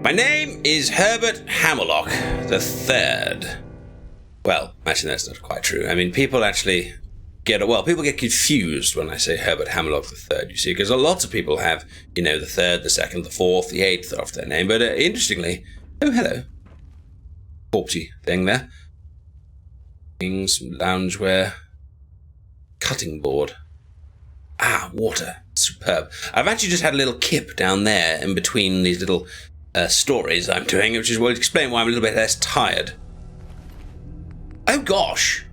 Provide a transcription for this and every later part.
My name is Herbert Hammerlock the Third. Well, actually, that's not quite true. I mean, people actually people get confused when I say Herbert Hammerlock the Third, you see, because lots of people have, the third, the second, the fourth, the eighth off their name. But interestingly, oh, hello. Corpsey thing there. Some loungewear. Cutting board. Ah, water. Superb. I've actually just had a little kip down there in between these little stories I'm doing, which will explain why I'm a little bit less tired. Oh, gosh.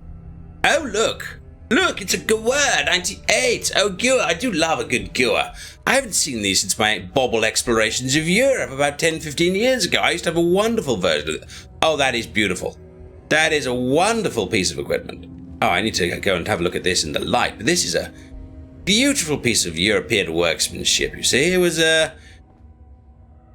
Oh, look. Look, it's a Goer 98. Oh, Goer. I do love a good Goer. I haven't seen these since my Bobble explorations of Europe about 10, 15 years ago. I used to have a wonderful version of it. Oh, that is beautiful. That is a wonderful piece of equipment. Oh, I need to go and have a look at this in the light. But this is a beautiful piece of European workmanship, you see. It was,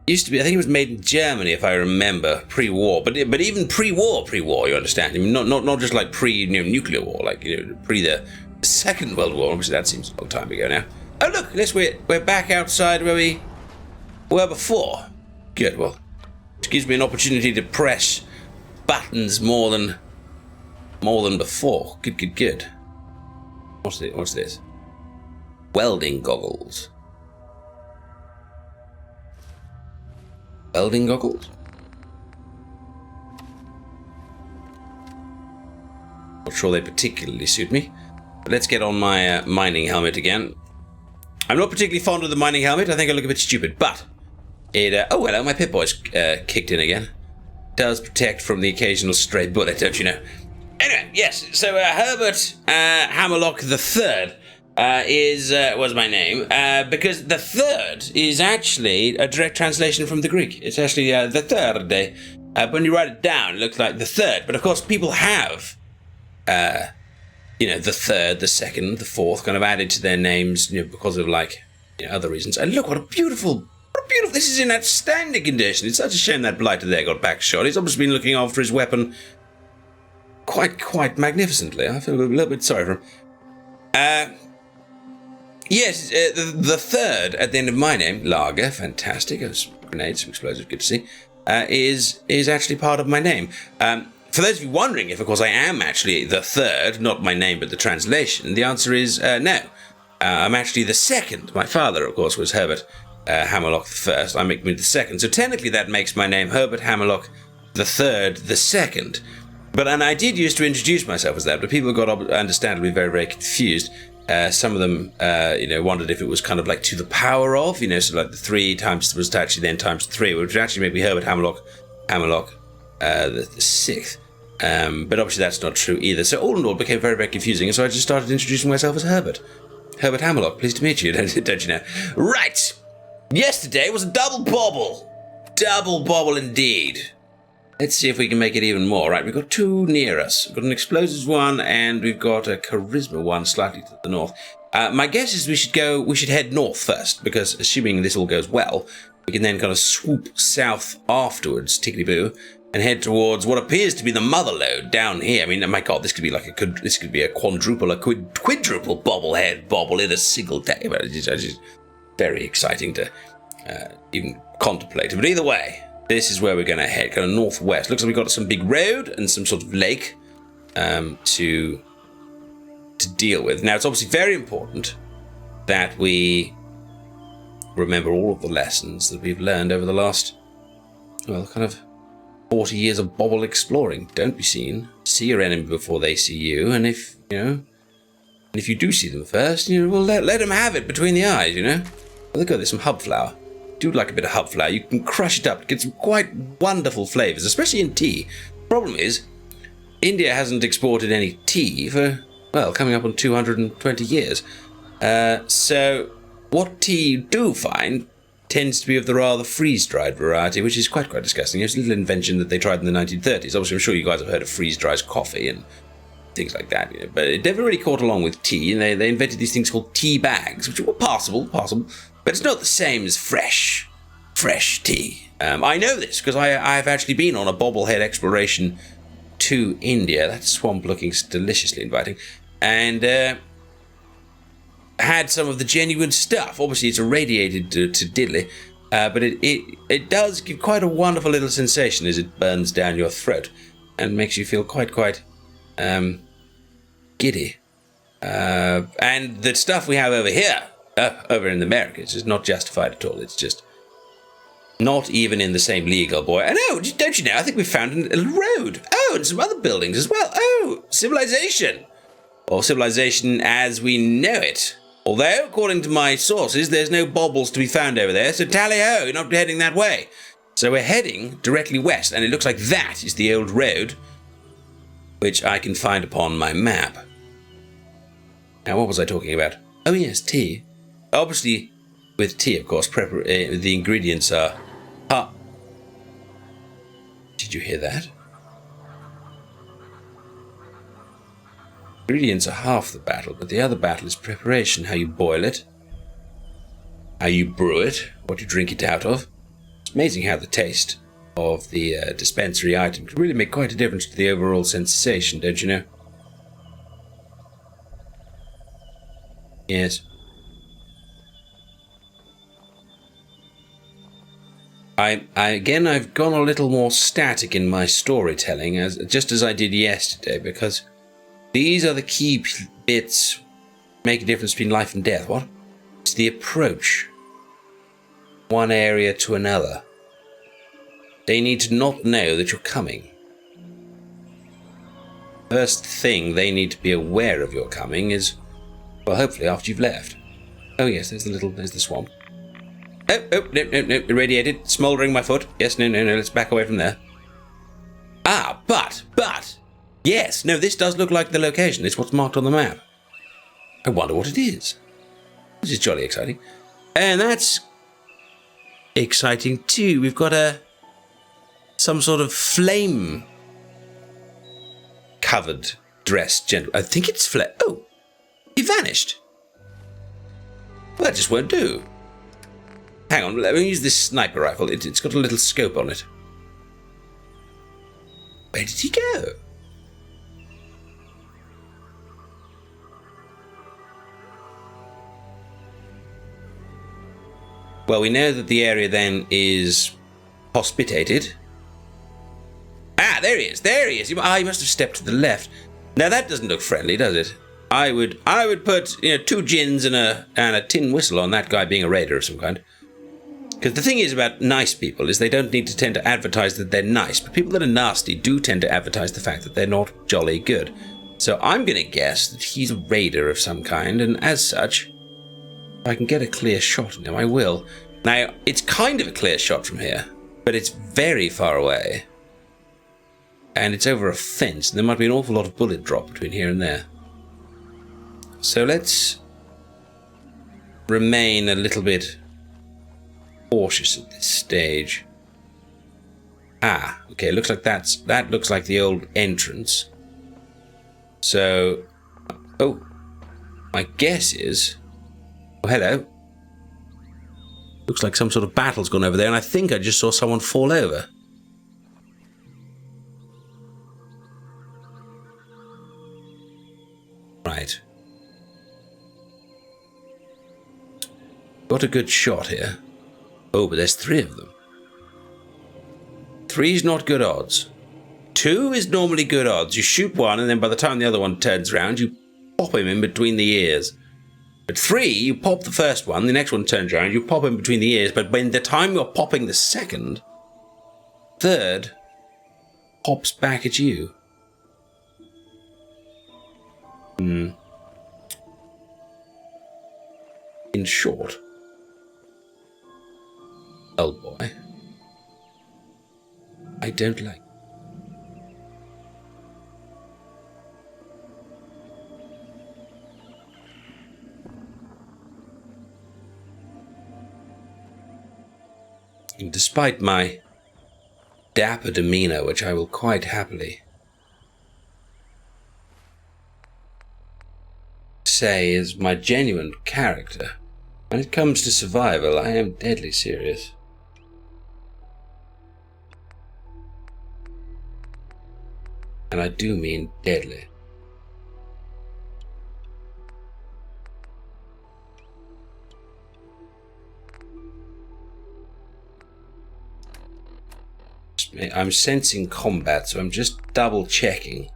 used to be, I think it was made in Germany, if I remember, pre-war. But even pre-war, you understand? I mean, not just like pre-nuclear war, like, pre the Second World War. Obviously, that seems a long time ago now. Oh, look, we're back outside where we were before. Good, well, it gives me an opportunity to press buttons more than before. Good. What's this? Welding goggles. Welding goggles? Not sure they particularly suit me. But let's get on my mining helmet again. I'm not particularly fond of the mining helmet. I think I look a bit stupid, but it... oh, hello, my Pip-Boy's kicked in again. Does protect from the occasional stray bullet, don't you know? Anyway, yes, so Herbert Hammerlock the Third was my name, because the third is actually a direct translation from the Greek. It's actually the third day. When you write it down, it looks like the third. But of course, people have, the third, the second, the fourth kind of added to their names, because of other reasons. And look, what a beautiful, this is in outstanding condition. It's such a shame that blighter there got back shot. He's obviously been looking after his weapon quite magnificently. I feel a little bit sorry for him. Yes, the third at the end of my name, Lager, fantastic. Grenades, explosives, good to see. Is actually part of my name. For those of you wondering if, of course, I am actually the third, not my name but the translation, the answer is no. I'm actually the second. My father, of course, was Herbert Hammerlock the First. I make me the second. So technically that makes my name Herbert Hammerlock the Third, the Second. And I did used to introduce myself as that, but people got understandably very, very confused. Some of them, wondered if it was kind of like to the power of, so like the 3 times was actually then times 3, which would actually make me Herbert Hammerlock the Sixth. But obviously that's not true either. So all in all, it became very, very confusing, and so I just started introducing myself as Herbert. Herbert Hammerlock, pleased to meet you, don't you know? Right! Yesterday was a double bobble. Double bobble indeed. Let's see if we can make it even more. Right, we've got 2 near us. We've got an explosives one, and we've got a charisma one slightly to the north. My guess is we should head north first, because assuming this all goes well, we can then kind of swoop south afterwards, tickety-boo, and head towards what appears to be the mother lode down here. I mean, my God, this could be a quadruple, a quadruple bobble in a single day. But it's just very exciting to even contemplate. But either way, this is where we're going to head, kind of northwest. Looks like we've got some big road and some sort of lake to deal with. Now, it's obviously very important that we remember all of the lessons that we've learned over the last, kind of 40 years of Bobble exploring. Don't be seen. See your enemy before they see you. And if you do see them first, let them have it between the eyes, Well, look at this, some hub flour. Do like a bit of hub flour. You can crush it up to get some quite wonderful flavors, especially in tea. Problem is, India hasn't exported any tea for, coming up on 220 years. So what tea you do find tends to be of the rather freeze-dried variety, which is quite disgusting. It's a little invention that they tried in the 1930s. Obviously, I'm sure you guys have heard of freeze-dried coffee and things like that. But it never really caught along with tea, and they invented these things called tea bags, which were possible. But it's not the same as fresh tea. I know this because I've actually been on a bobblehead exploration to India. That swamp looking deliciously inviting. And had some of the genuine stuff. Obviously, it's irradiated to diddly. but it does give quite a wonderful little sensation as it burns down your throat and makes you feel quite giddy. And the stuff we have over here, over in the Americas, is not justified at all. It's just not even in the same league, old boy. I know, don't you know? I think we found a road. Oh, and some other buildings as well. Oh, civilization. Or civilization as we know it. Although, according to my sources, there's no bobbles to be found over there, so tally-ho, you're not heading that way. So we're heading directly west, and it looks like that is the old road, which I can find upon my map. Now, what was I talking about? Oh, yes, tea. Obviously, with tea, of course, the ingredients are... Did you hear that? Ingredients are half the battle, but the other battle is preparation. How you boil it, how you brew it, what you drink it out of. It's amazing how the taste of the dispensary item can really make quite a difference to the overall sensation, don't you know? Yes. I've gone a little more static in my storytelling, just as I did yesterday, because these are the key bits make a difference between life and death. What? It's the approach. One area to another. They need to not know that you're coming. First thing they need to be aware of your coming is, well, hopefully after you've left. Oh yes, there's the swamp. Oh, no, irradiated, smouldering my foot. Yes, no, let's back away from there. Ah, but, yes, no, this does look like the location. It's what's marked on the map. I wonder what it is. This is jolly exciting. And that's exciting too. We've got some sort of flame covered dress gentleman. I think it's oh, he vanished. Well, that just won't do. Hang on, let me use this sniper rifle. It's got a little scope on it. Where did he go? Well, we know that the area then is hospitated. Ah, there he is. He must have stepped to the left. Now that doesn't look friendly, does it? I would put 2 gins and a tin whistle on that guy being a raider of some kind. Because the thing is about nice people is they don't need to tend to advertise that they're nice, but people that are nasty do tend to advertise the fact that they're not jolly good. So I'm going to guess that he's a raider of some kind, and as such, if I can get a clear shot on him, I will. Now, it's kind of a clear shot from here, but it's very far away. And it's over a fence, and there might be an awful lot of bullet drop between here and there. So let's remain a little bit cautious at this stage. Ah, okay, looks like that looks like the old entrance. So, oh, my guess is, oh, hello. Looks like some sort of battle's gone over there, and I think I just saw someone fall over. Right. Got a good shot here. Oh, but there's 3 of them. 3's not good odds. 2 is normally good odds. You shoot one, and then by the time the other one turns around, you pop him in between the ears. But 3, you pop the first one, the next one turns around, you pop him between the ears, but by the time you're popping the second, 3rd pops back at you. In short, oh boy, I don't like. And despite my dapper demeanor, which I will quite happily say is my genuine character, when it comes to survival, I am deadly serious. And I do mean deadly. I'm sensing combat, so I'm just double checking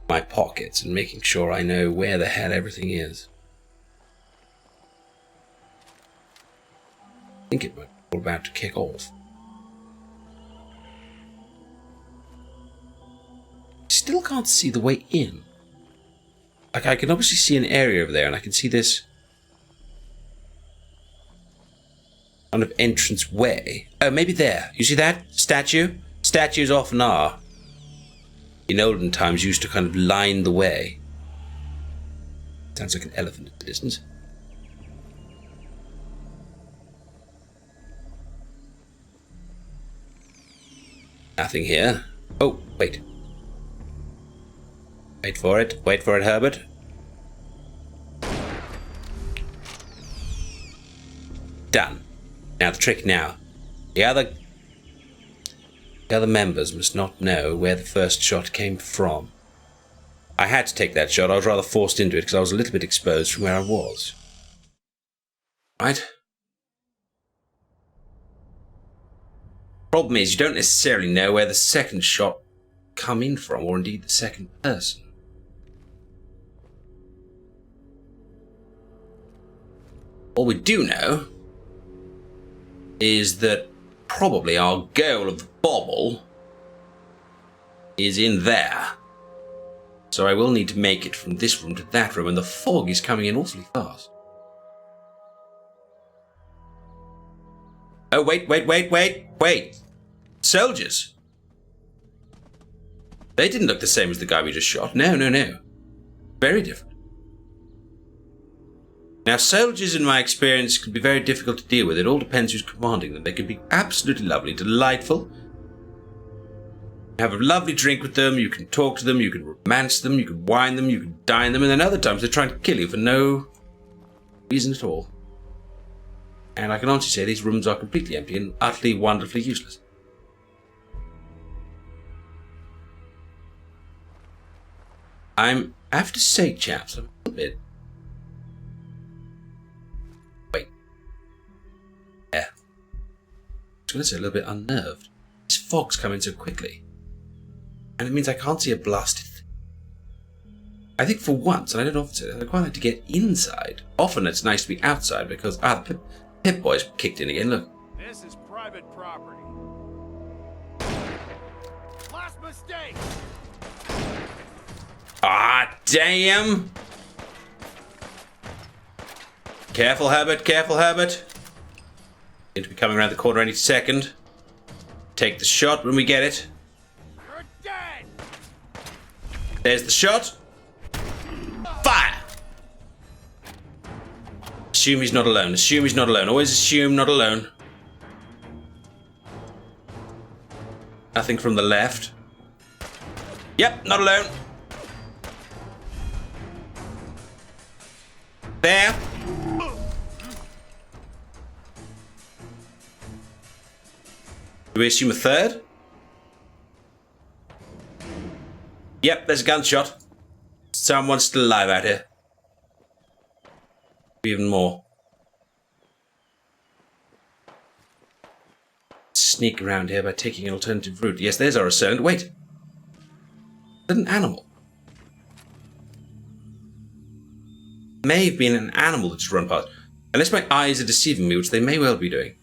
my pockets and making sure I know where the hell everything is. I think it might be about to kick off. Still can't see the way in. Like, I can obviously see an area over there, and I can see this kind of entrance way. Oh, maybe there. You see that statue? Statues often are. In olden times, used to kind of line the way. Sounds like an elephant in the distance. Nothing here. Oh, wait. Wait for it. Wait for it, Herbert. Done. Now the trick now. The other members must not know where the first shot came from. I had to take that shot. I was rather forced into it because I was a little bit exposed from where I was. Right? Problem is, you don't necessarily know where the second shot come in from, or indeed the second person. All we do know is that probably our goal of the Bobble is in there. So I will need to make it from this room to that room, and the fog is coming in awfully fast. Oh, wait. Soldiers. They didn't look the same as the guy we just shot. No. Very different. Now, soldiers, in my experience, can be very difficult to deal with. It all depends who's commanding them. They can be absolutely lovely, delightful. You have a lovely drink with them, you can talk to them, you can romance them, you can wine them, you can dine them, and then other times they're trying to kill you for no reason at all. And I can honestly say these rooms are completely empty and utterly, wonderfully useless. I have to say, chaps, I'm a little bit... Wait. Yeah. I was going to say a little bit unnerved. This fog's coming so quickly. And it means I can't see a blasted thing. I think for once, and I don't often say that, I quite like to get inside. Often it's nice to be outside because... the Pip Boy's kicked in again, look. This is private property. Last mistake! Ah, damn! Careful, Herbert, careful, Herbert. Going to be coming around the corner any second. Take the shot when we get it. You're dead! There's the shot. Fire! Assume he's not alone. Assume he's not alone. Always assume not alone. Nothing from the left. Yep, not alone. There. Do we assume a third? Yep, there's a gunshot. Someone's still alive out here. Even more. Sneak around here by taking an alternative route. Yes, there's our assailant. Wait. Is that an animal? May have been an animal that just run past. Unless my eyes are deceiving me, which they may well be doing.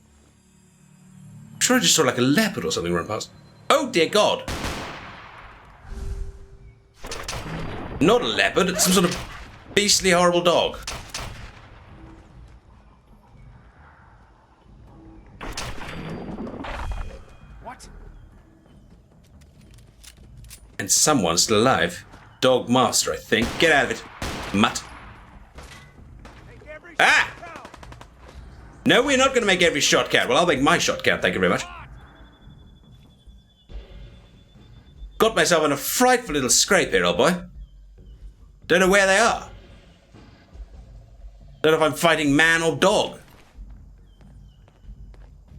I'm sure I just saw like a leopard or something run past. Oh dear God. Not a leopard, it's some sort of beastly horrible dog. What? And someone's still alive. Dog master, I think. Get out of it, mutt. Ah! No, we're not going to make every shot count. Well, I'll make my shot count, thank you very much. Got myself in a frightful little scrape here, old boy. Don't know where they are. Don't know if I'm fighting man or dog.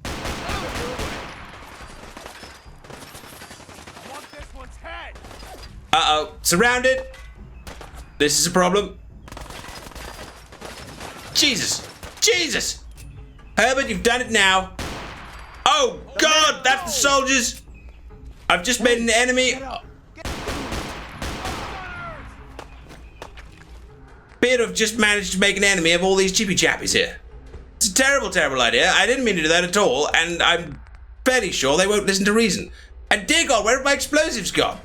I want this one's head. Uh-oh. Surrounded. This is a problem. Jesus. Jesus. Herbert, you've done it now. Oh, God, that's the soldiers. I've just made an enemy. Appear to have just managed to make an enemy of all these chippy chappies here. It's a terrible, terrible idea. I didn't mean to do that at all, and I'm fairly sure they won't listen to reason. And dear God, where have my explosives gone?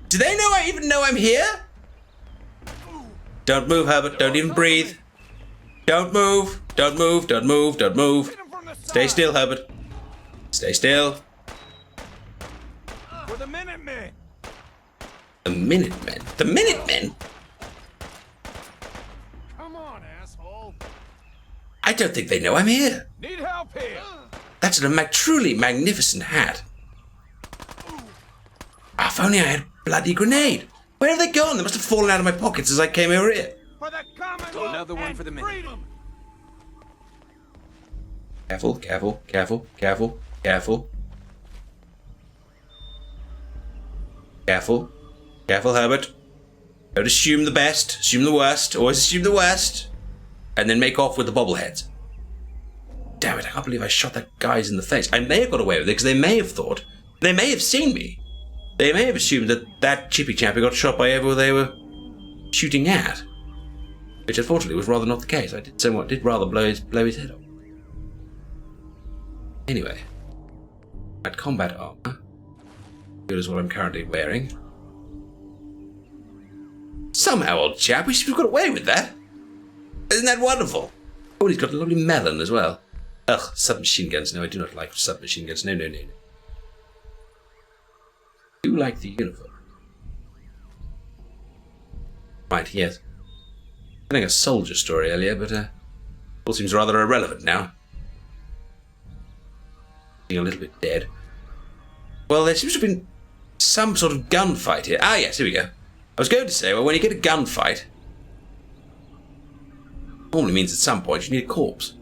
Do they even know I'm here? Don't move, Herbert. Don't even breathe. Don't move. Don't move. Don't move. Don't move. Stay still, Herbert. Stay still. For the Minutemen. The Minutemen? The Minutemen? Come on, asshole. I don't think they know I'm here. Need help here. That's a truly magnificent hat. If only I had a bloody grenade. Where have they gone? They must have fallen out of my pockets as I came over here. For the Commonwealth. Another one for the freedom. Careful, careful, careful, careful, careful. Careful. Careful, Herbert. Don't assume the best, assume the worst. Always assume the worst. And then make off with the bobbleheads. Damn it, I can't believe I shot that guy's in the face. I may have got away with it because they may have thought, they may have seen me. They may have assumed that that chippy chappy got shot by whoever they were shooting at. Which unfortunately was rather not the case. I did rather blow his head off. Anyway. At combat armor. Good as what I'm currently wearing. Somehow, old chap, we should have got away with that. Isn't that wonderful? Oh, he's got a lovely melon as well. Ugh, submachine guns. No, I do not like submachine guns. No, no, no, no. I do like the uniform. Right, yes. I think a soldier story earlier, but all seems rather irrelevant now. Being a little bit dead. Well, there seems to have been some sort of gunfight here. Ah, yes, here we go. I was going to say, well, when you get a gunfight, normally means at some point you need a corpse.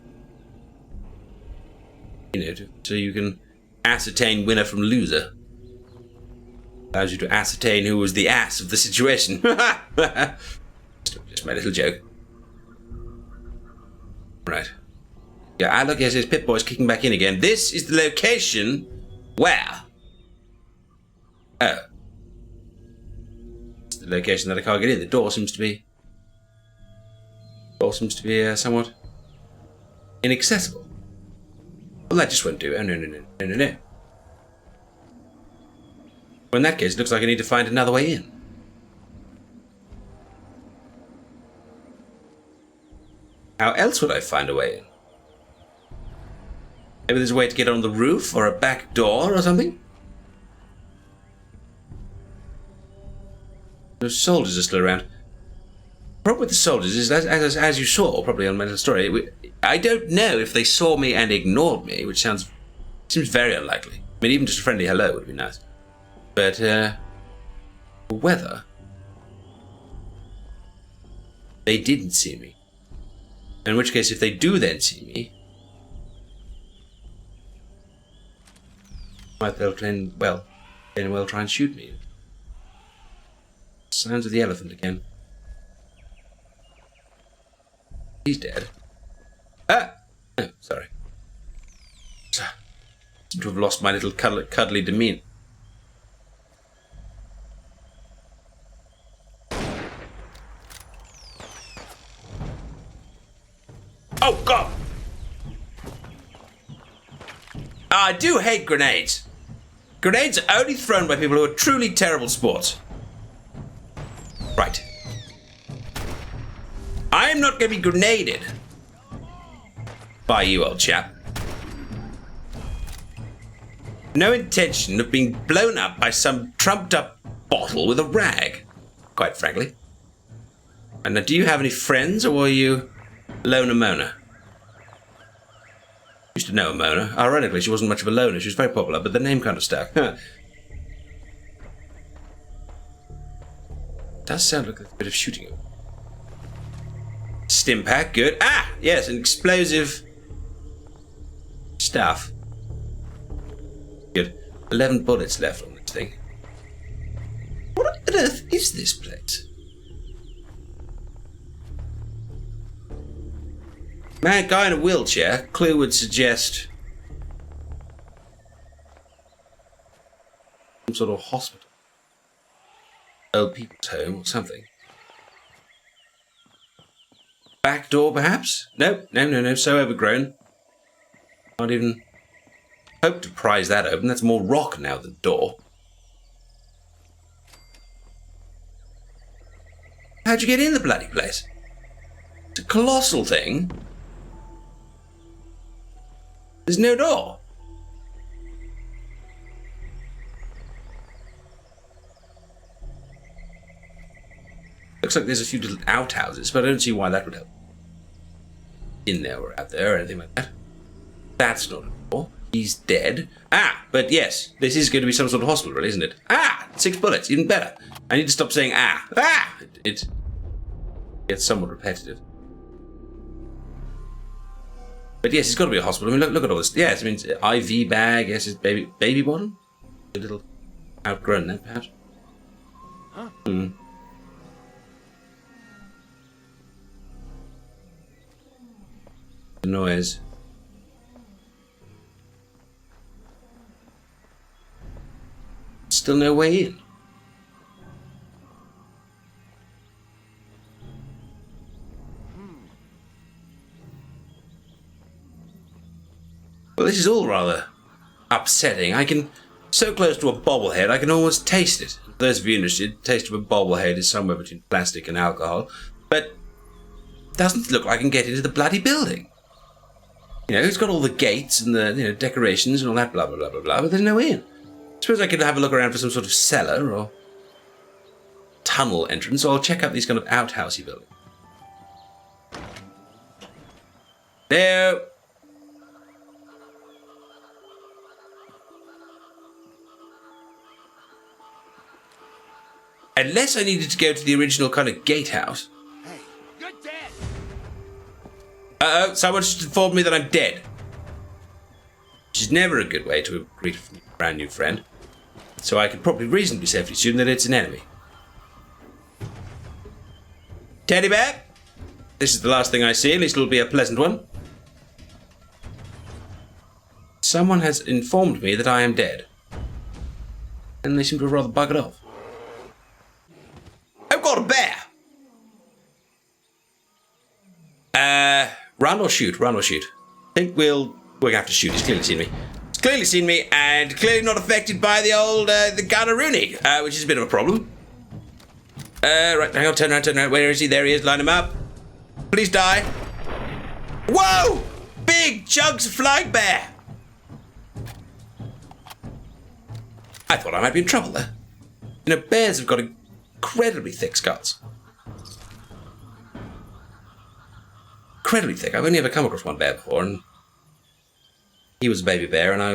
You know, so you can ascertain winner from loser. Allows you to ascertain who was the ass of the situation. Just my little joke. Right. Yeah, look, yes, Pip-Boy's kicking back in again. This is the location where... Oh. It's the location that I can't get in. The door seems to be... somewhat... inaccessible. Well, that just won't do. Oh, no, no, no, no, no, no. Well, in that case, it looks like I need to find another way in. How else would I find a way in? Maybe there's a way to get on the roof, or a back door, or something? Those soldiers are still around. The problem with the soldiers is that, as you saw, probably on my little story, I don't know if they saw me and ignored me, which seems very unlikely. I mean, even just a friendly hello would be nice. But, whether they didn't see me. In which case, if they do then see me, they'll try and shoot me. Sounds of the elephant again. He's dead. Ah! Oh, sorry. I seem to have lost my little cuddly demeanor. Oh, God! I do hate grenades. Grenades are only thrown by people who are truly terrible sports. Right. I'm not going to be grenaded by you, old chap. No intention of being blown up by some trumped-up bottle with a rag, quite frankly. And now, do you have any friends, or were you loner Mona? Used to know Mona. Ironically, she wasn't much of a loner. She was very popular, but the name kind of stuck. Does sound like a bit of shooting. Stimpack, good. Ah, yes, an explosive stuff. Good. 11 bullets left on this thing. What on earth is this place? Man, guy in a wheelchair. Clue would suggest Some sort of hospital. Old people's home or something. Back door, perhaps? No, so overgrown. Can't even hope to prise that open. That's more rock now than door. How'd you get in the bloody place? It's a colossal thing. There's no door. Looks like there's a few little outhouses, but I don't see why that would help. In there or out there or anything like that. That's not a door. He's dead. Ah, but yes, this is going to be some sort of hospital, really, isn't it? Ah, 6 bullets, even better. I need to stop saying ah. Ah! It gets somewhat repetitive. But yes, it's got to be a hospital. I mean, look at all this. Yes, I mean, IV bag. Yes, it's baby bottle. A little outgrown there, perhaps. Huh? Hmm. The noise. Still no way in. Well, this is all rather upsetting. I can, so close to a bobblehead, I can almost taste it. For those of you interested, the taste of a bobblehead is somewhere between plastic and alcohol, but it doesn't look like I can get into the bloody building. You know, it's got all the gates and the decorations and all that blah, blah, blah, blah, blah, but there's no way in. I suppose I could have a look around for some sort of cellar or tunnel entrance, or I'll check out these kind of outhousey buildings. No. Unless I needed to go to the original kind of gatehouse. Hey, you're dead. Uh-oh, someone just informed me that I'm dead. Which is never a good way to greet a brand new friend. So I can probably reasonably safely assume that it's an enemy. Teddy bear? This is the last thing I see, at least it'll be a pleasant one. Someone has informed me that I am dead. And they seem to have rather buggered off. I've got a bear! Run or shoot? Run or shoot? I think we're gonna have to shoot. He's clearly seen me. He's clearly seen me, and clearly not affected by the old, the Gunner-Rooney, which is a bit of a problem. Right, hang on, turn around. Where is he? There he is, line him up. Please die. Whoa! Big chunks of flying bear! I thought I might be in trouble there. You know, bears have got incredibly thick skulls. Incredibly thick. I've only ever come across one bear before, and he was a baby bear, and I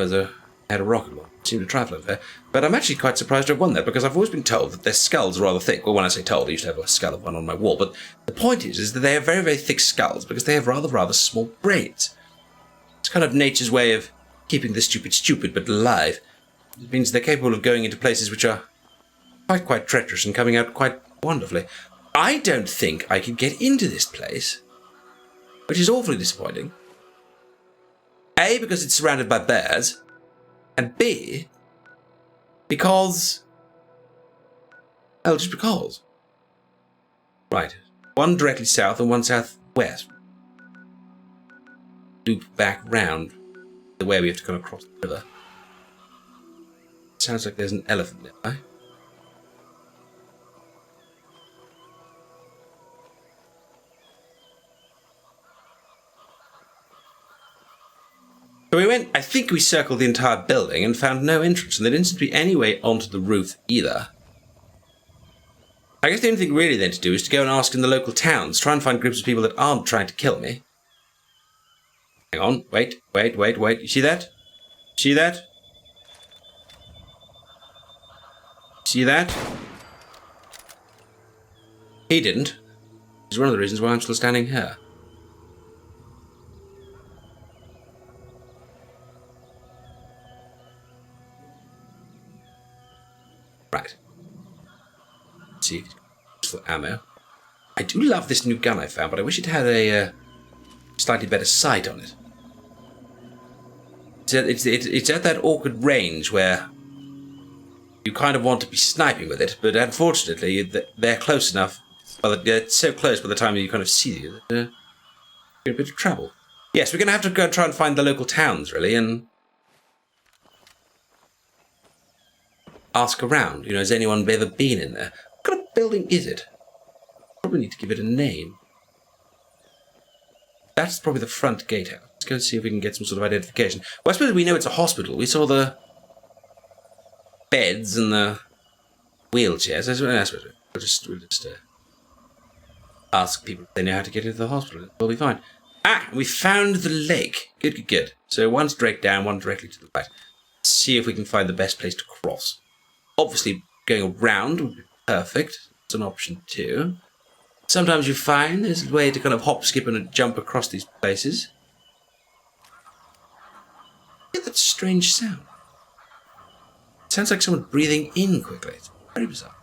had a rocket one. Seemed a trifle unfair, but I'm actually quite surprised to have won that, because I've always been told that their skulls are rather thick. Well, when I say told, I used to have a skull of one on my wall, but the point is that they have very, very thick skulls because they have rather small brains. It's kind of nature's way of keeping the stupid but alive. It means they're capable of going into places which are quite treacherous and coming out quite wonderfully. I don't think I could get into this place, which is awfully disappointing. A, because it's surrounded by bears, and B, because... Oh, just because. Right. One directly south and one southwest. Loop back round the way we have to kind of cross the river. Sounds like there's an elephant nearby. So we went, I think we circled the entire building and found no entrance, and there didn't seem to be any way onto the roof either. I guess the only thing really then to do is to go and ask in the local towns, try and find groups of people that aren't trying to kill me. Hang on, wait. You see that? See that? See that? He didn't. Which is one of the reasons why I'm still standing here. Right. Let's see. For ammo. I do love this new gun I found, but I wish it had a slightly better sight on it. It's at that awkward range where you kind of want to be sniping with it, but unfortunately, they're close enough. Well, they're so close by the time you kind of see you that you're in a bit of trouble. Yes, we're going to have to go try and find the local towns, really, and ask around. Has anyone ever been in there? What kind of building is it? Probably need to give it a name. That's probably the front gatehouse. Let's go see if we can get some sort of identification. Well, I suppose we know it's a hospital. We saw the beds and the wheelchairs. I suppose we'll just ask people if they know how to get into the hospital. We'll be fine. We found the lake. Good. So one straight down, one directly to the right. Let's see if we can find the best place to cross. Obviously, going around would be perfect. It's an option too. Sometimes you find there's a way to kind of hop, skip, and jump across these places. Get that strange sound. It sounds like someone breathing in quickly. It's very bizarre.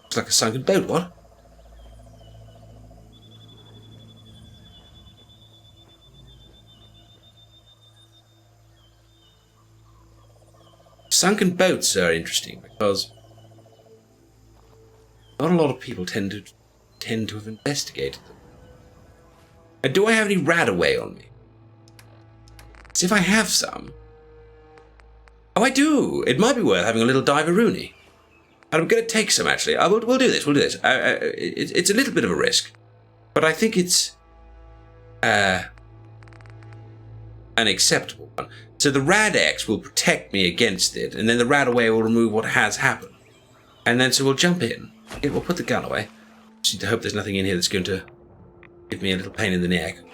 Looks like a sunken boat, what? Sunken boats are interesting because not a lot of people tend to have investigated them. And do I have any radaway on me? See if I have some. Oh, I do. It might be worth having a little dive-a-rooney. And I'm going to take some, actually. We'll do this. It's a little bit of a risk. But I think it's an acceptable one. So the Rad-X will protect me against it, and then the Radaway will remove what has happened. And then so we'll jump in. Okay, we'll put the gun away. Just need to hope there's nothing in here that's going to give me a little pain in the neck. You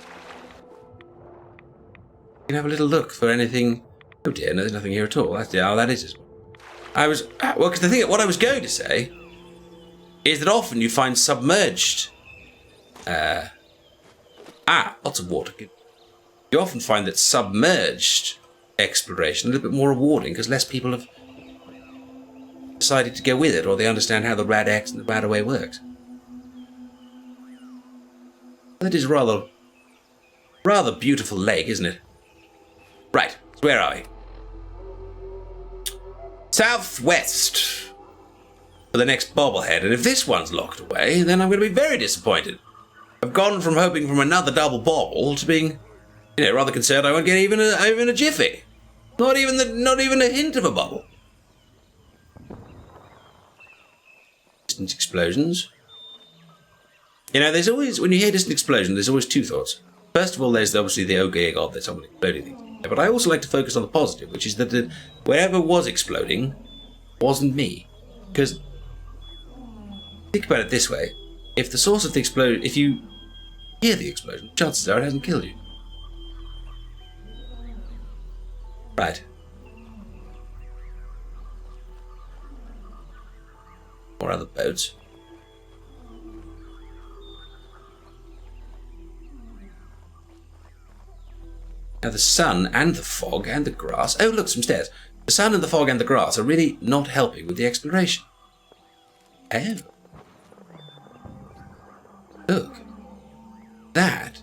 can have a little look for anything. Oh dear, no, there's nothing here at all. That is it. Because the thing, what I was going to say is that often you find submerged. Lots of water. You often find that submerged exploration a little bit more rewarding because less people have decided to go with it, or they understand how the Rad-X and the Radaway works. That is rather beautiful lake, isn't it? Right, so where are we? Southwest for the next bobblehead, and if this one's locked away, then I'm going to be very disappointed. I've gone from hoping from another double bobble to being, rather concerned I won't get even a jiffy. Not even a hint of a bubble. Distant explosions. There's always, when you hear distant explosion, there's always two thoughts. First of all, there's obviously the okay god, there's someone exploding things. But I also like to focus on the positive, which is that wherever was exploding wasn't me. Because think about it this way: if the source of the explosion, if you hear the explosion, chances are it hasn't killed you. Right. Or other boats. Now the sun and the fog and the grass... Oh, look, some stairs. The sun and the fog and the grass are really not helping with the exploration. Oh. Look. That...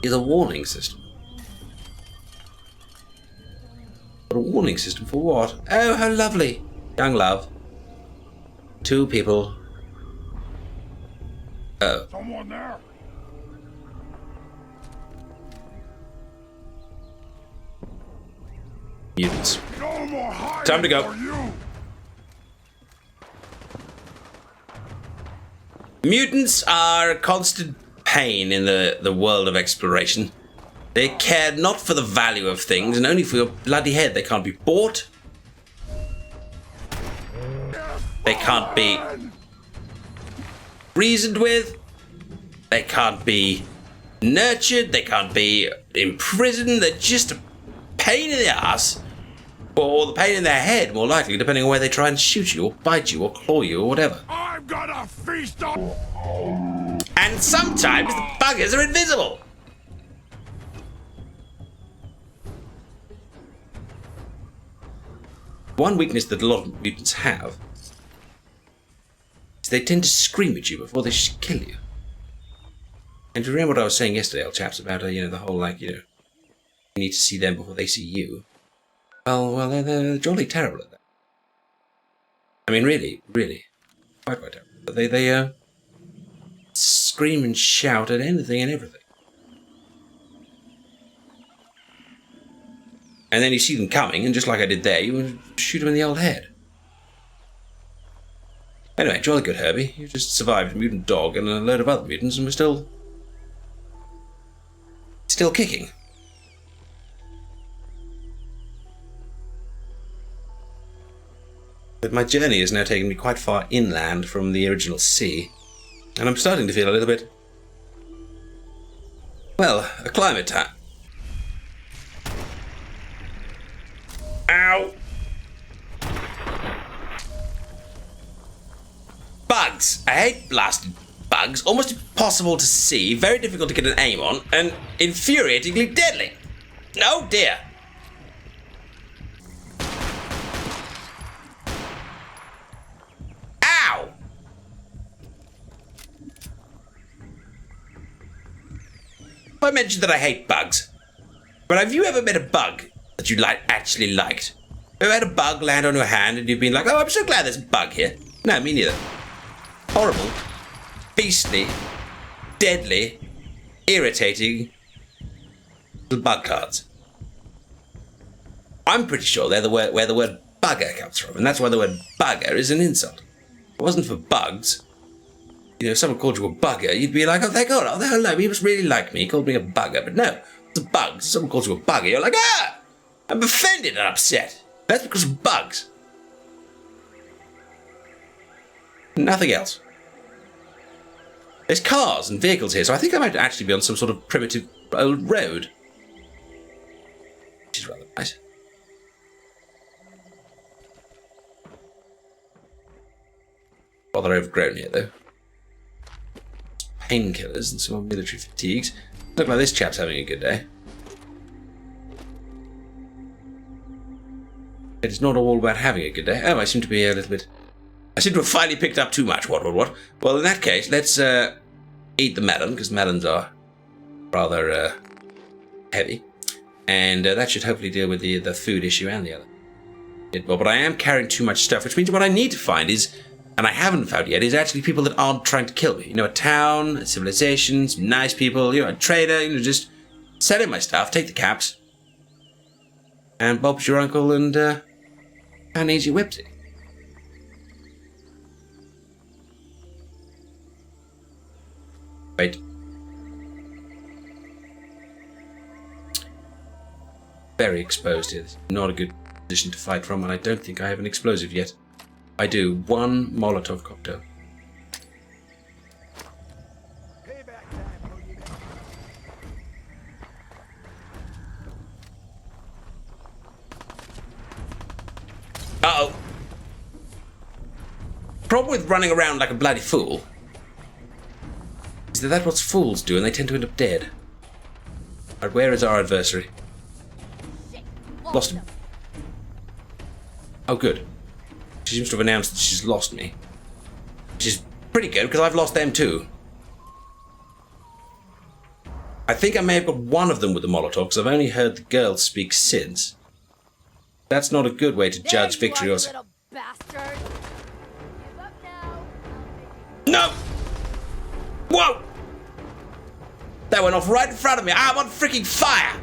is a warning system. But a warning system for what? Oh, how lovely. Young love. Two people. Oh. Someone there. Mutants. No more hiding. Time to go. For you. Mutants are a constant pain in the world of exploration. They care not for the value of things and only for your bloody head. They can't be bought. They can't be reasoned with. They can't be nurtured. They can't be imprisoned. They're just a pain in the ass. Or the pain in their head, more likely, depending on where they try and shoot you, or bite you, or claw you, or whatever. I'm gonna feast on... And sometimes the buggers are invisible. One weakness that a lot of mutants have is they tend to scream at you before they kill you. And do you remember what I was saying yesterday, old chaps, about, the whole, you need to see them before they see you? Well, they're jolly terrible at that. I mean, really, quite terrible. But they scream and shout at anything and everything. And then you see them coming, and just like I did there, you shoot them in the old head. Anyway, jolly good, Herbie. You just survived a mutant dog and a load of other mutants, and we're still kicking. But my journey has now taken me quite far inland from the original sea, and I'm starting to feel a little bit, well, acclimatized. Ow! Bugs. I hate blasted bugs. Almost impossible to see, very difficult to get an aim on, and infuriatingly deadly. Oh dear. Ow! I mentioned that I hate bugs, but have you ever met a bug that you actually liked? Have you had a bug land on your hand and you've been like, oh, I'm so glad there's a bug here? No, me neither. Horrible, beastly, deadly, irritating little bug cards. I'm pretty sure they're where the word bugger comes from, and that's why the word bugger is an insult. If it wasn't for bugs, if someone called you a bugger, you'd be like, oh, thank God, oh, hello, he must really like me, he called me a bugger. But no, it's a bug. If someone calls you a bugger, you're like, I'm offended and upset. That's because of bugs. Nothing else. There's cars and vehicles here, so I think I might actually be on some sort of primitive old road. Which is rather nice. Rather overgrown here, though. Painkillers and some more military fatigues. Look like this chap's having a good day. It's not all about having a good day. Oh, I seem to be a little bit... I seem to have finally picked up too much. What? Well, in that case, let's eat the melon, because melons are rather heavy. And that should hopefully deal with the food issue and the other. But I am carrying too much stuff, which means what I need to find is, and I haven't found yet, is actually people that aren't trying to kill me. A town, a civilization, some nice people, a trader, just sell in my stuff, take the caps. And Bob's your uncle and easy whipsy. Wait. Very exposed here. This is not a good position to fight from, and I don't think I have an explosive yet. I do. One Molotov cocktail. Uh-oh. Problem with running around like a bloody fool is that that's what fools do, and they tend to end up dead. Alright, where is our adversary? Lost him. Oh, good. She seems to have announced that she's lost me. Which is pretty good, because I've lost them too. I think I may have got one of them with the Molotov, because I've only heard the girl speak since. That's not a good way to judge victory or... Little bastard. Give up now. No! Whoa! That went off right in front of me. I'm on freaking fire!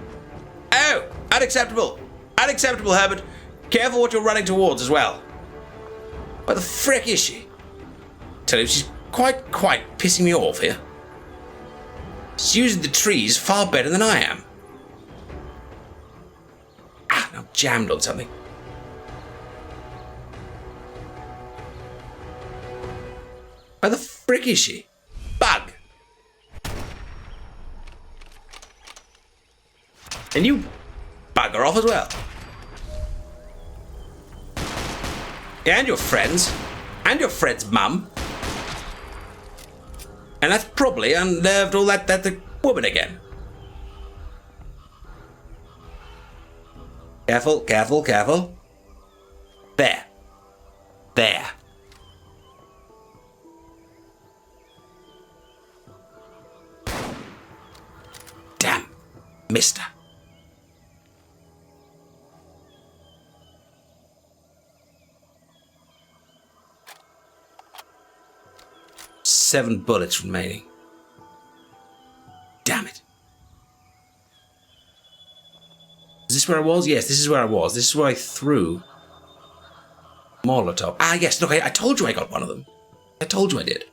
Oh! Unacceptable! Unacceptable, Herbert. Careful what you're running towards as well. Where the frick is she? Tell you, she's quite pissing me off here. She's using the trees far better than I am. Ah, I'm jammed on something. Where the frick is she? Bug! And you bugger off as well. Yeah, and your friends. And your friend's mum. And that's probably unnerved all that woman again. Careful, careful, careful. There. Damn, mister. Seven bullets remaining. Damn it. Is this where I was? Yes, this is where I was. This is where I threw Molotov. Ah, yes, look, I told you I got one of them. I told you I did.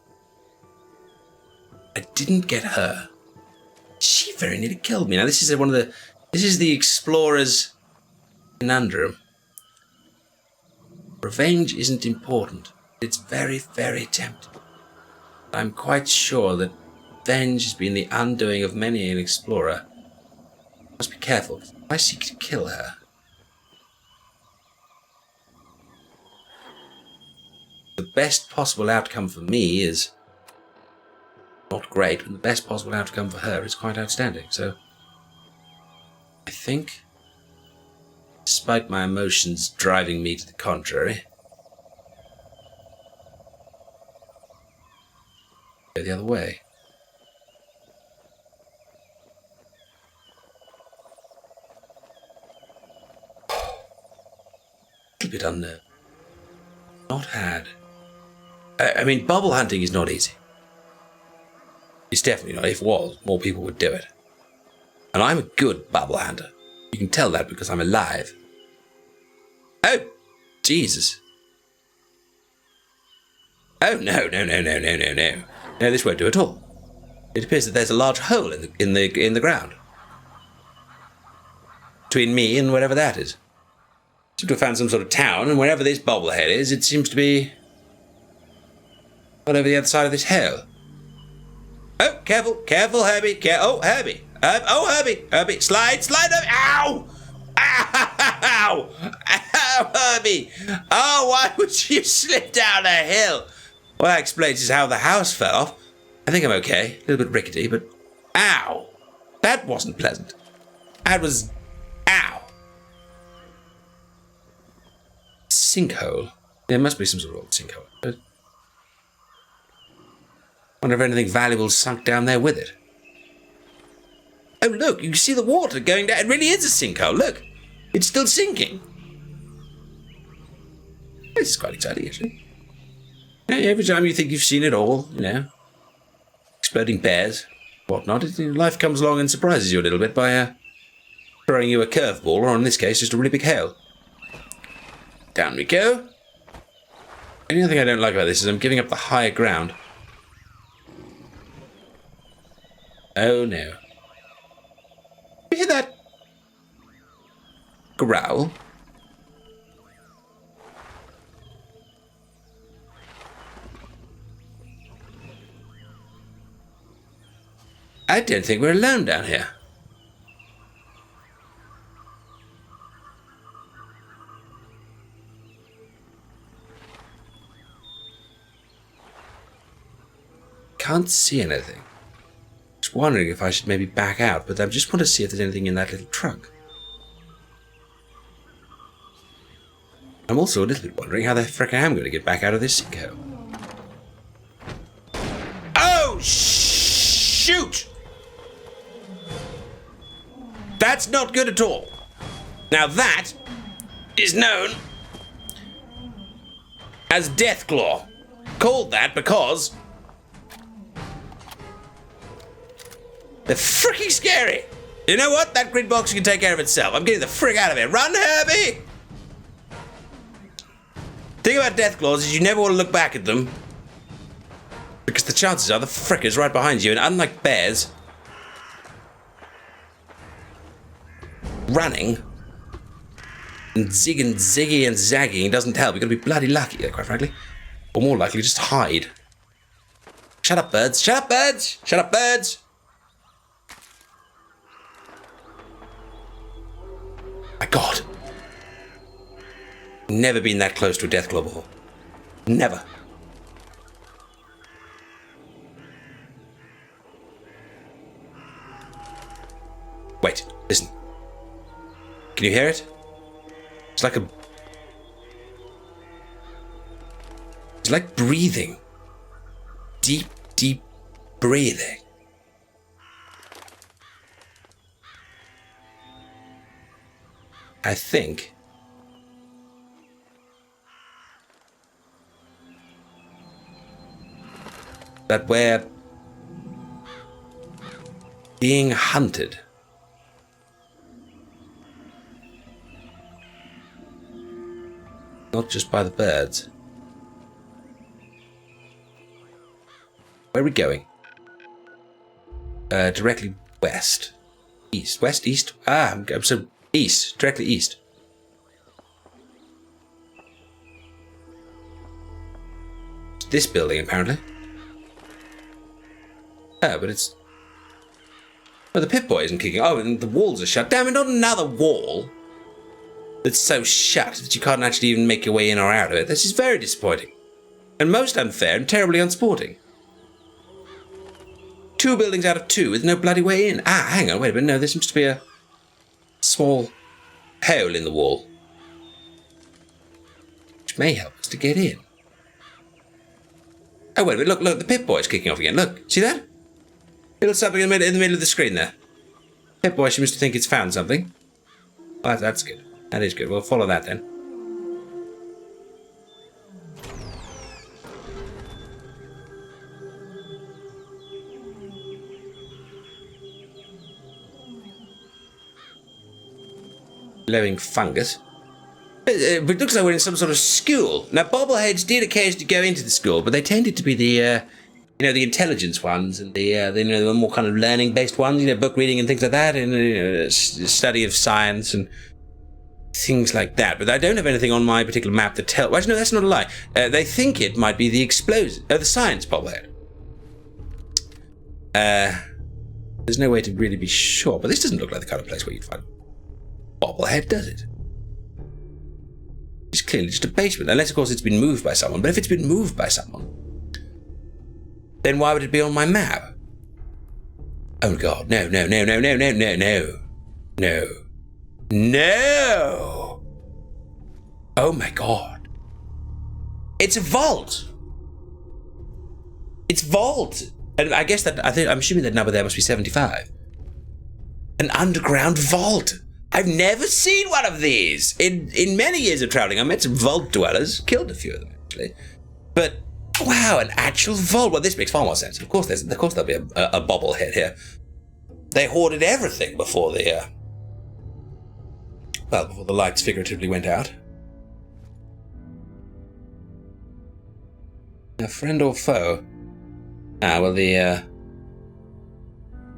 I didn't get her. She very nearly killed me. Now, this is the explorer's conundrum. Revenge isn't important. It's very, very tempting. I'm quite sure that revenge has been the undoing of many an explorer. I must be careful. If I seek to kill her, the best possible outcome for me is not great, but the best possible outcome for her is quite outstanding. So, I think, despite my emotions driving me to the contrary, go the other way. A little bit unnerved. Not had. I mean, bubble hunting is not easy. It's definitely not. If it was, more people would do it. And I'm a good bubble hunter. You can tell that because I'm alive. Oh, Jesus. Oh, no. No, this won't do at all. It appears that there's a large hole in the ground. Between me and whatever that is. I seem to have found some sort of town, and wherever this bobblehead is, it seems to be right over the other side of this hole. Oh, careful, Herbie. Herbie. Herbie, slide over. Ow! Ow! Ow, Herbie! Oh, why would you slip down a hill? Well, that explains just how the house fell off. I think I'm okay. A little bit rickety, but ow! That wasn't pleasant. That was ow! Sinkhole. There must be some sort of old sinkhole. But I wonder if anything valuable sunk down there with it. Oh, look, you can see the water going down. It really is a sinkhole. Look, it's still sinking. This is quite exciting, actually. Yeah, every time you think you've seen it all, exploding bears, whatnot, life comes along and surprises you a little bit by throwing you a curveball, or in this case, just a really big hail. Down we go. The only thing I don't like about this is I'm giving up the higher ground. Oh no. You hear that growl? I don't think we're alone down here. Can't see anything. Just wondering if I should maybe back out, but I just want to see if there's anything in that little trunk. I'm also a little bit wondering how the frick I am going to get back out of this sinkhole. Oh, shoot! That's not good at all. Now that is known as Deathclaw. Called that because they're freaking scary. You know what? That grid box can take care of itself. I'm getting the frick out of here. Run, Herbie! Thing about Deathclaws is you never want to look back at them, because the chances are the fricker's right behind you, and unlike bears, running and ziggy and zagging doesn't help. You've got to be bloody lucky there, quite frankly. Or more likely, just hide. Shut up, birds. Shut up, birds. Shut up, birds. My God. Never been that close to a Deathclaw before. Never. Wait, listen. Can you hear it? It's like a It's like breathing. Deep, deep breathing. I think that we're being hunted. Not just by the birds. Where are we going? Directly west. East. West, east? I'm so east. Directly east. This building, apparently. Oh, but it's... Oh, the Pip-Boy isn't kicking. Oh, and the walls are shut. Damn it, not another wall that's so shut that you can't actually even make your way in or out of it. This is very disappointing. And most unfair and terribly unsporting. 2 buildings out of 2 with no bloody way in. Ah, hang on, wait a minute. No, there seems to be a small hole in the wall, which may help us to get in. Oh, wait a minute. Look, the Pip-Boy's kicking off again. Look, see that? Little something in the middle of the screen there. Pip-Boy seems to think it's found something. Well, that's good. That is good. We'll follow that then. Glowing fungus. But it looks like we're in some sort of school. Now, bobbleheads did occasionally go into the school, but they tended to be the the intelligence ones and the more kind of learning-based ones, book reading and things like that, and study of science and things like that. But I don't have anything on my particular map that tells... Well, no, that's not a lie. They think it might be the the science bobblehead. There's no way to really be sure, but this doesn't look like the kind of place where you'd find bobblehead, does it? It's clearly just a basement, unless of course it's been moved by someone. But if it's been moved by someone, then why would it be on my map? Oh god, no. Oh my god. It's a vault. It's vault. And I guess I'm assuming that number there must be 75. An underground vault. I've never seen one of these. In many years of traveling, I met some vault dwellers, killed a few of them actually. But wow, an actual vault. Well, this makes far more sense. Of course there'll be a bobblehead here. They hoarded everything before the lights figuratively went out. A friend or foe? Ah, well, the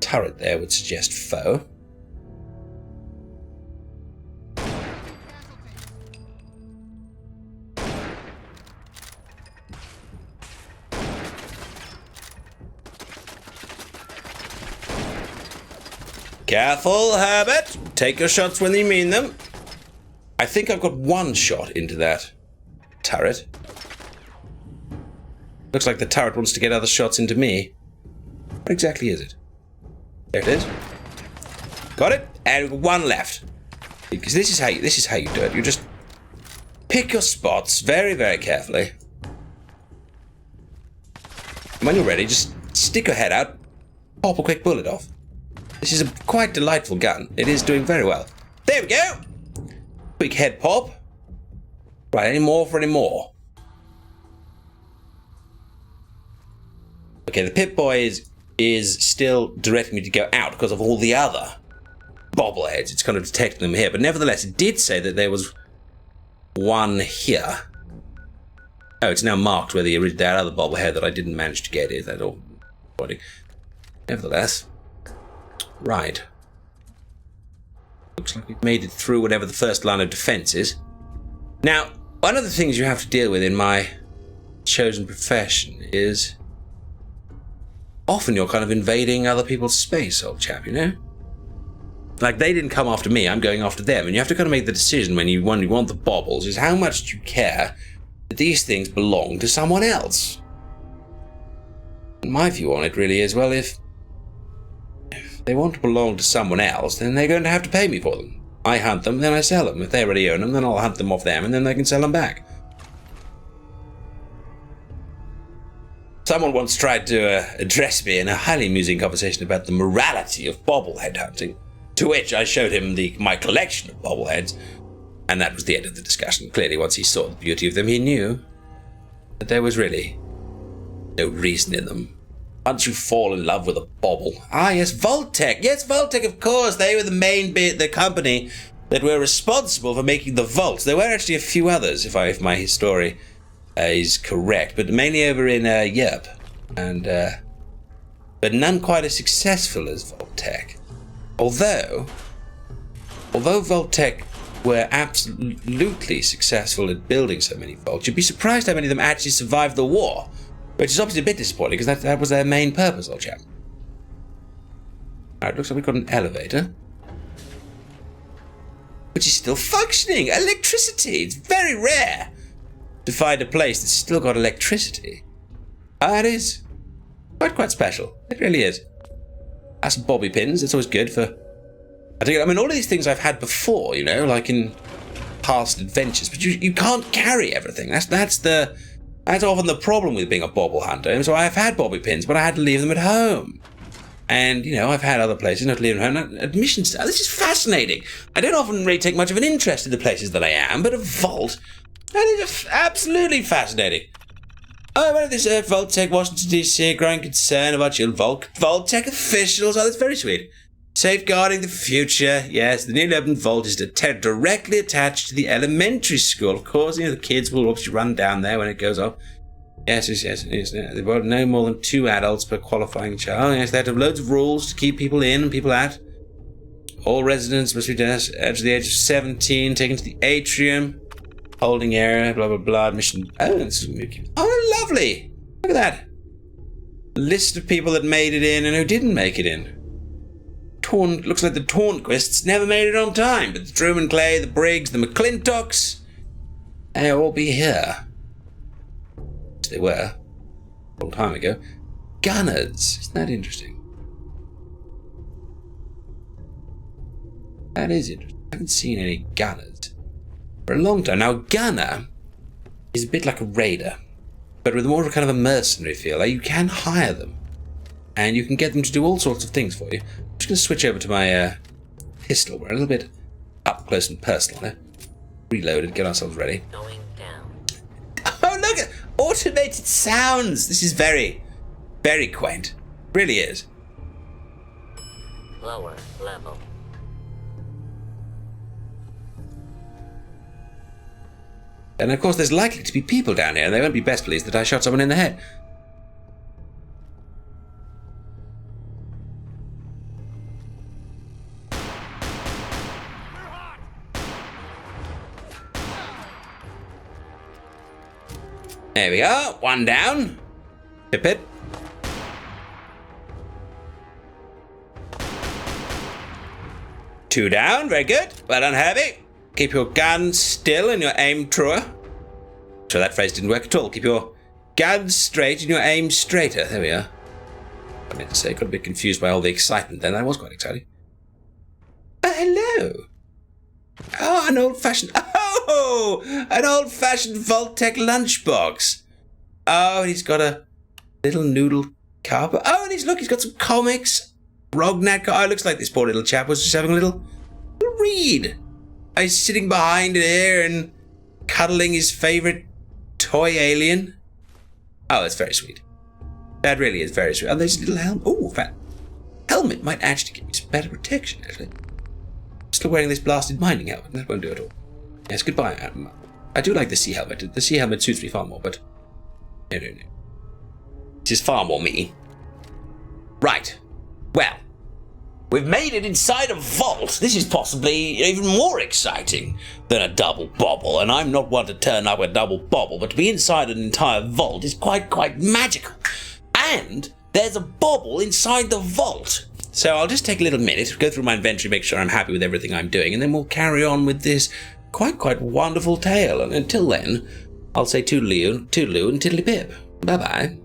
turret there would suggest foe. Careful, Herbert. Take your shots when you mean them. I think I've got one shot into that turret. Looks like the turret wants to get other shots into me. What exactly is it? There it is. Got it. And one left. Because this is how you do it. You just pick your spots very, very carefully. And when you're ready, just stick your head out, pop a quick bullet off. This is a quite delightful gun. It is doing very well. There we go! Quick head pop. Right, any more for any more? Okay, the Pip-Boy is still directing me to go out because of all the other bobbleheads. It's kind of detecting them here. But nevertheless, it did say that there was one here. Oh, it's now marked where that other bobblehead that I didn't manage to get is. That all. Nevertheless. Right. Looks like we've made it through whatever the first line of defense is. Now, one of the things you have to deal with in my chosen profession is often you're kind of invading other people's space, old chap, you know? Like, they didn't come after me, I'm going after them. And you have to kind of make the decision when you want the baubles is how much do you care that these things belong to someone else? And my view on it really is, well, if they want to belong to someone else, then they're going to have to pay me for them. I hunt them, then I sell them. If they already own them, then I'll hunt them off them, and then they can sell them back. Someone once tried to address me in a highly amusing conversation about the morality of bobblehead hunting, to which I showed him my collection of bobbleheads, and that was the end of the discussion. Clearly, once he saw the beauty of them, he knew that there was really no reason in them. Once you fall in love with a bobble. Ah, yes, Vault-Tec. Yes, Vault-Tec, of course. They were the main bit, the company that were responsible for making the vaults. There were actually a few others, if my story is correct, but mainly over in Europe, and but none quite as successful as Vault-Tec. Although Vault-Tec were absolutely successful at building so many vaults, you'd be surprised how many of them actually survived the war. Which is obviously a bit disappointing, because that was their main purpose, old chap. Alright, looks like we've got an elevator. Which is still functioning! Electricity! It's very rare to find a place that's still got electricity. That is quite special. It really is. That's some bobby pins. It's always good for... I mean, all of these things I've had before, you know, like in past adventures. But you can't carry everything. That's often the problem with being a bobble hunter. And so I've had bobby pins, but I had to leave them at home. And, you know, I've had other places not to leave them at home. Admissions, this is fascinating. I don't often really take much of an interest in the places that I am, but a vault, that is absolutely fascinating. Oh, well, this Vault-Tec, Washington, D.C., growing concern about your Vault-Tec officials. Oh, that's very sweet. Safeguarding the future. Yes, the newly opened vault is directly attached to the elementary school. Of course, you know, the kids will obviously run down there when it goes up. Yes. There were no more than 2 adults per qualifying child. Yes, they have loads of rules to keep people in and people out. All residents must be under the age of 17, taken to the atrium, holding area, blah, blah, blah, admission. Oh, lovely. Look at that. List of people that made it in and who didn't make it in. Looks like the Tornquists never made it on time, but the Truman Clay, the Briggs, the McClintocks, they'll all be here. They were a long time ago. Gunnards. Isn't that interesting? That is interesting. I haven't seen any gunners for a long time. Now, a gunner is a bit like a raider, but with more of a kind of a mercenary feel. Like, you can hire them, and you can get them to do all sorts of things for you. I'm just going to switch over to my pistol. We're a little bit up close and personal there. Reload and get ourselves ready. Going down. Oh, look at automated sounds. This is very, very quaint. Really is. Lower level. And of course, there's likely to be people down here, and they won't be best pleased that I shot someone in the head. There we go. 1 down. Pip. 2 down. Very good. Well done, Herbie. Keep your gun still and your aim truer. Sure, that phrase didn't work at all. Keep your gun straight and your aim straighter. There we are. I meant to say, got a bit confused by all the excitement then. That was quite exciting. Hello. Oh, an old-fashioned... Oh, an old-fashioned Vault-Tec lunchbox. Oh, he's got a little noodle carpet. Oh, and he's got some comics. Rognat. Oh, it looks like this poor little chap was just having a little read. He's sitting behind it here and cuddling his favorite toy alien. Oh, that's very sweet. That really is very sweet. Oh, there's a little helmet. Oh, that helmet might actually give me some better protection, actually. I'm still wearing this blasted mining helmet. That won't do at all. Yes, goodbye. I do like the sea helmet. The sea helmet suits me far more, but... No. This is far more me. Right. Well, we've made it inside a vault. This is possibly even more exciting than a double bobble, and I'm not one to turn up a double bobble, but to be inside an entire vault is quite magical. And there's a bobble inside the vault. So I'll just take a little minute, go through my inventory, make sure I'm happy with everything I'm doing, and then we'll carry on with this quite wonderful tale. And until then, I'll say toodaloo and tiddly pip. Bye-bye.